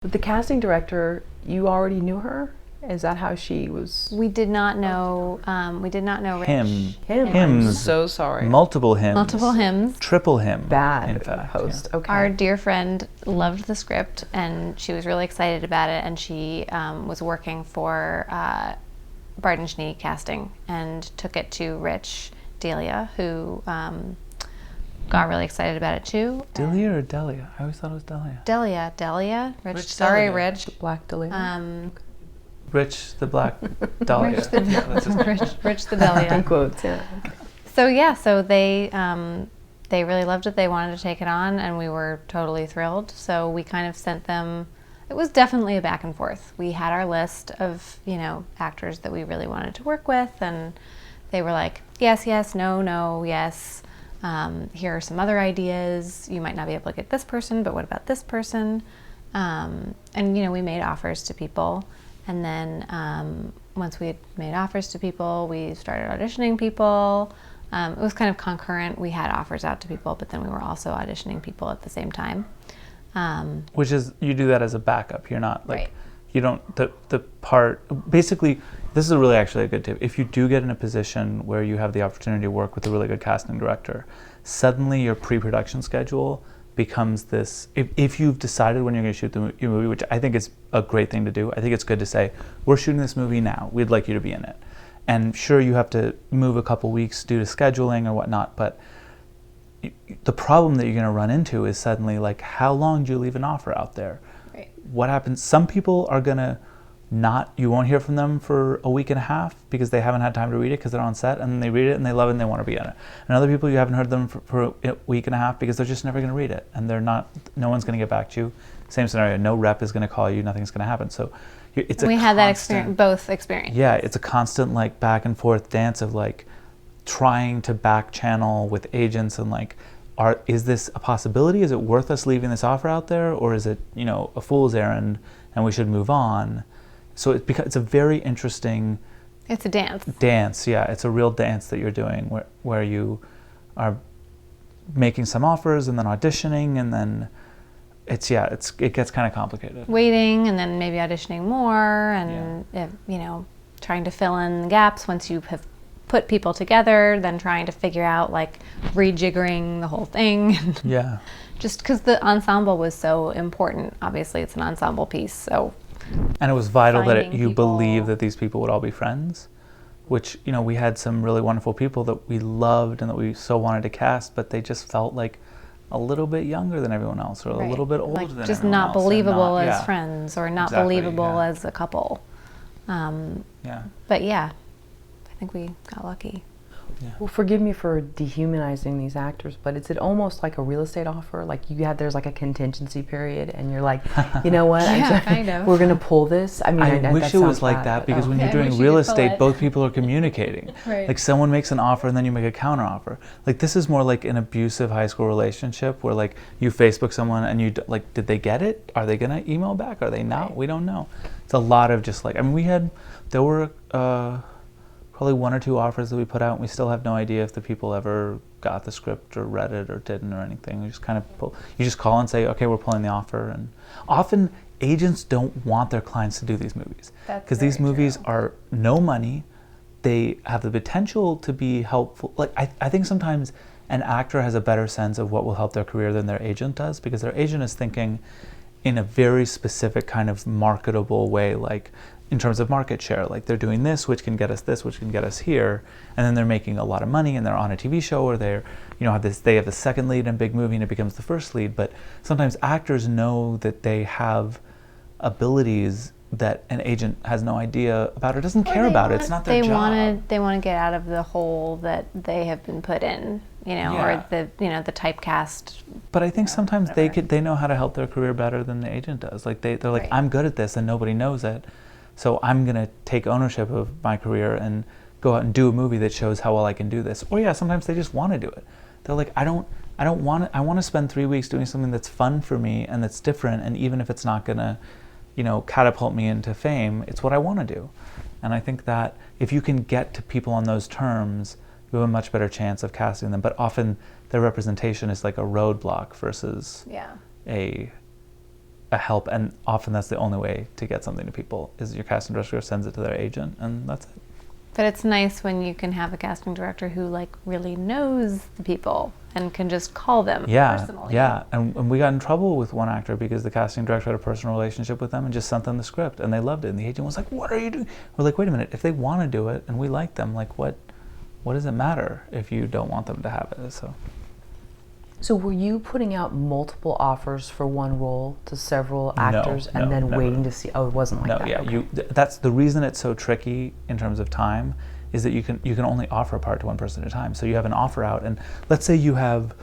But the casting director, you already knew her? Is that how she was? We did not know. We did not know Rich. Hymns. Hymns. So sorry. Multiple hymns. Multiple hymns. Triple hymn. Bad in fact. host. Yeah. Okay. Our dear friend loved the script, and she was really excited about it. And she was working for Barton Schnee Casting, and took it to Rich Delia, who got really excited about it too. Delia or Delia? I always thought it was Delia. Delia. Rich. Rich Sorry, Delia. Rich. Black Delia. Rich the Black Dahlia. Rich the, Yeah, that's his name. Rich the Delia. In quotes, yeah. So they really loved it. They wanted to take it on, and we were totally thrilled. So we kind of sent them. It was definitely a back and forth. We had our list of actors that we really wanted to work with, and they were like, yes, yes, no, no, yes. Here are some other ideas. You might not be able to get this person, but what about this person? And we made offers to people. And then once we had made offers to people, we started auditioning people. It was kind of concurrent. We had offers out to people, but then we were also auditioning people at the same time. Which is, you do that as a backup. You're not like, Right. you don't, the part, basically, this is really actually a good tip. If you do get in a position where you have the opportunity to work with a really good casting director, suddenly your pre-production schedule becomes this, if you've decided when you're going to shoot your movie, which I think is a great thing to do, I think it's good to say, we're shooting this movie now, we'd like you to be in it. And sure, you have to move a couple weeks due to scheduling or whatnot, but the problem that you're going to run into is suddenly like, how long do you leave an offer out there? Right. What happens? Some people are going to you won't hear from them for a week and a half because they haven't had time to read it because they're on set, and then they read it and they love it and they want to be in it. And other people, you haven't heard them for a week and a half because they're just never going to read it, and no one's going to get back to you. Same scenario, no rep is going to call you, nothing's going to happen. So it's We had that experience, both experiences. Yeah, it's a constant like back and forth dance of like trying to back channel with agents and like, is this a possibility? Is it worth us leaving this offer out there, or is it a fool's errand and we should move on? So it's a very interesting. It's a dance. Dance, yeah, it's a real dance that you're doing where you are making some offers and then auditioning, and then it gets kind of complicated. Waiting, and then maybe auditioning more, and trying to fill in the gaps once you have put people together, then trying to figure out like rejiggering the whole thing. Yeah. Just because the ensemble was so important. Obviously, it's an ensemble piece, so. And it was vital that you people. believe that these people would all be friends, which, we had some really wonderful people that we loved and that we so wanted to cast, but they just felt like a little bit younger than everyone else, or a little bit older than just everyone not else. believable as friends, or not believable yeah. as a couple. Yeah. But yeah, I think we got lucky. Yeah. Well, forgive me for dehumanizing these actors, but is it almost like a real estate offer? Like there's like a contingency period, and you're like, you know what? Yeah, kind of. We're gonna pull this. I mean, I wish that it was sounds like bad, that, but, because when Yeah, you're I doing wish you real could pull estate, it. both people are communicating. Right. Like someone makes an offer and then you make a counter offer. Like this is more like an abusive high school relationship where like you Facebook someone and you like, did they get it? Are they gonna email back? Are they not? Right. We don't know. It's a lot of just like, I mean, there were probably one or two offers that we put out, and we still have no idea if the people ever got the script or read it or didn't or anything. We just kind of you just call and say, okay, we're pulling the offer. And often agents don't want their clients to do these movies because these movies are no money. They have the potential to be helpful. Like I think sometimes an actor has a better sense of what will help their career than their agent does, because their agent is thinking in a very specific kind of marketable way, like in terms of market share, like they're doing this, which can get us this, which can get us here, and then they're making a lot of money, and they're on a TV show, or they're, they have the second lead in a big movie, and it becomes the first lead. But sometimes actors know that they have abilities that an agent has no idea about or doesn't care about. It's not their job. They want to get out of the hole that they have been put in, or the the typecast. But I think sometimes they know how to help their career better than the agent does. Like they're like, Right. I'm good at this and nobody knows it, so I'm gonna take ownership of my career and go out and do a movie that shows how well I can do this. Or sometimes they just want to do it. They're like, I want to spend 3 weeks doing something that's fun for me and that's different, and even if it's not gonna catapult me into fame, it's what I want to do. And I think that if you can get to people on those terms, you have a much better chance of casting them. But often their representation is like a roadblock versus a help, and often that's the only way to get something to people, is your casting director sends it to their agent, and that's it. But it's nice when you can have a casting director who like really knows the people and can just call them personally. Yeah, and we got in trouble with one actor because the casting director had a personal relationship with them and just sent them the script, and they loved it, and the agent was like, what are you doing? We're like, wait a minute, if they want to do it and we like them, like what does it matter if you don't want them to have it? So were you putting out multiple offers for one role to several actors and then never. waiting to see? Oh, it wasn't like that. Yeah, Okay. that's the reason it's so tricky in terms of time, is that you can only offer a part to one person at a time. So you have an offer out, and let's say you have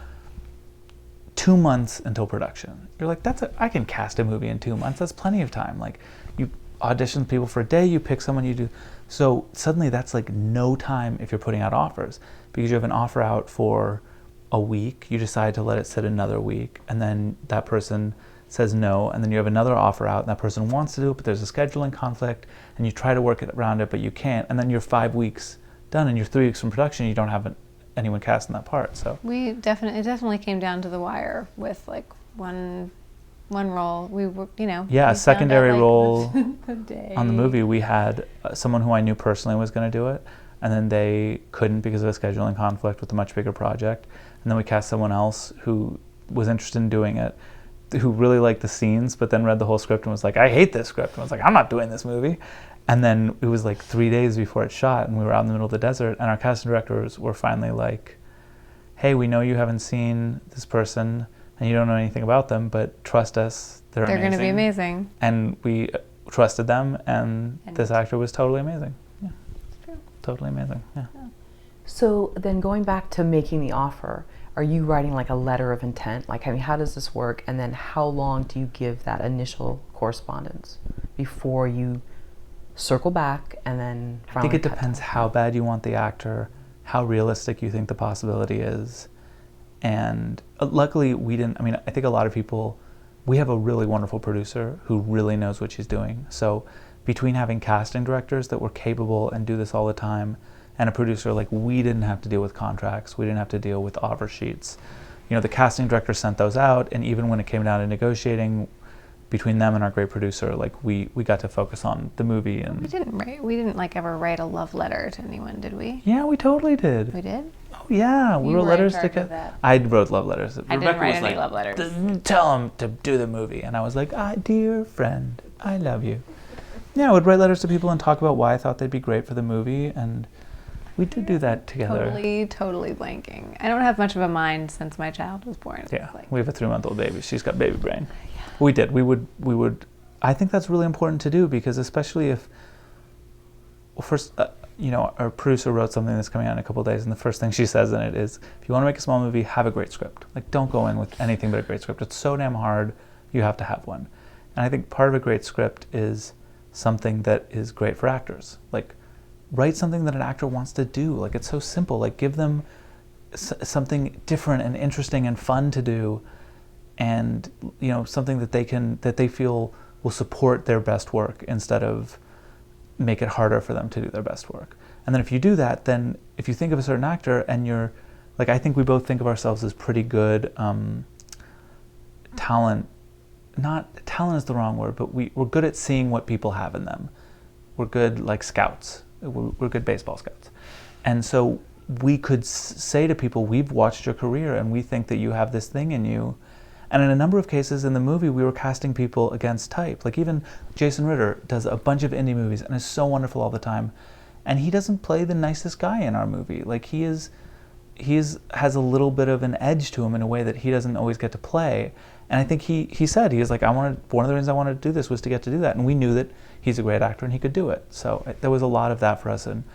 2 months until production. You're like, I can cast a movie in 2 months. That's plenty of time. Like, you audition people for a day, you pick someone, you do. So suddenly that's like no time if you're putting out offers, because you have an offer out for a week, you decide to let it sit another week, and then that person says no, and then you have another offer out, and that person wants to do it, but there's a scheduling conflict, and you try to work it around it, but you can't, and then you're 5 weeks done, and you're 3 weeks from production, you don't have anyone cast in that part. So It definitely came down to the wire with like one role. We were, yeah, a secondary role the day. on the movie. We had someone who I knew personally was going to do it, and then they couldn't because of a scheduling conflict with a much bigger project. And then we cast someone else who was interested in doing it, who really liked the scenes, but then read the whole script and was like, I hate this script. And I was like, I'm not doing this movie. And then it was like 3 days before it shot, and we were out in the middle of the desert, and our casting directors were finally like, hey, we know you haven't seen this person and you don't know anything about them, but trust us, they're going to be amazing. And we trusted them, and this actor was totally amazing. Yeah, totally amazing. Yeah. So then going back to making the offer, are you writing like a letter of intent? Like, I mean, how does this work? And then how long do you give that initial correspondence before you circle back and then finally I think it cut depends down? how bad you want the actor, how realistic you think the possibility is. And luckily I think a lot of people, we have a really wonderful producer who really knows what she's doing. So between having casting directors that were capable and do this all the time, and a producer, like, we didn't have to deal with contracts, we didn't have to deal with offer sheets. The casting director sent those out, and even when it came down to negotiating between them and our great producer, like, we got to focus on the movie. And We didn't like ever write a love letter to anyone, did we? yeah, we totally did. We did? Oh yeah, we You wrote were in letters charge to of that. I wrote love letters. I didn't write any love letters. Tell them to do the movie, and I was like, dear friend, I love you. Yeah, I would write letters to people and talk about why I thought they'd be great for the movie, and we did do that together. Totally blanking. I don't have much of a mind since my child was born. Yeah, we have a 3-month-old baby. She's got baby brain. Yeah. We did. We would. I think that's really important to do, because especially if, first, our producer wrote something that's coming out in a couple of days, and the first thing she says in it is, if you want to make a small movie, have a great script. Like, don't go in with anything but a great script. It's so damn hard. You have to have one. And I think part of a great script is something that is great for actors. Like, write something that an actor wants to do. Like, it's so simple. Like, give them something different and interesting and fun to do, and something that they feel will support their best work instead of make it harder for them to do their best work. And then if you do that, then if you think of a certain actor and you're like, I think we both think of ourselves as pretty good talent. Not talent is the wrong word, but we're good at seeing what people have in them. We're good, like, scouts. We're good baseball scouts. And so we could say to people, we've watched your career and we think that you have this thing in you. And in a number of cases in the movie, we were casting people against type. Like, even Jason Ritter does a bunch of indie movies and is so wonderful all the time. And he doesn't play the nicest guy in our movie. Like, he has a little bit of an edge to him in a way that he doesn't always get to play. And I think he said, he was like, one of the reasons I wanted to do this was to get to do that. And we knew that he's a great actor and he could do it. So there was a lot of that for us. And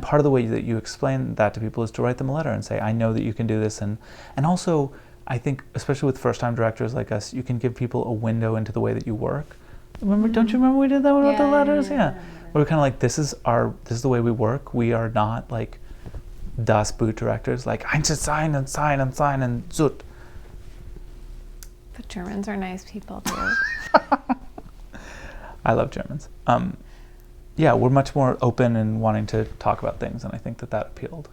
part of the way that you explain that to people is to write them a letter and say, I know that you can do this. And also, I think, especially with first-time directors like us, you can give people a window into the way that you work. Remember? Don't you remember we did that one with the letters? Yeah. We're kind of like, this is the way we work. We are not like Das Boot directors, like, I just sign and sign and sign and zut. But Germans are nice people too. I love Germans. Yeah, we're much more open and wanting to talk about things, and I think that appealed.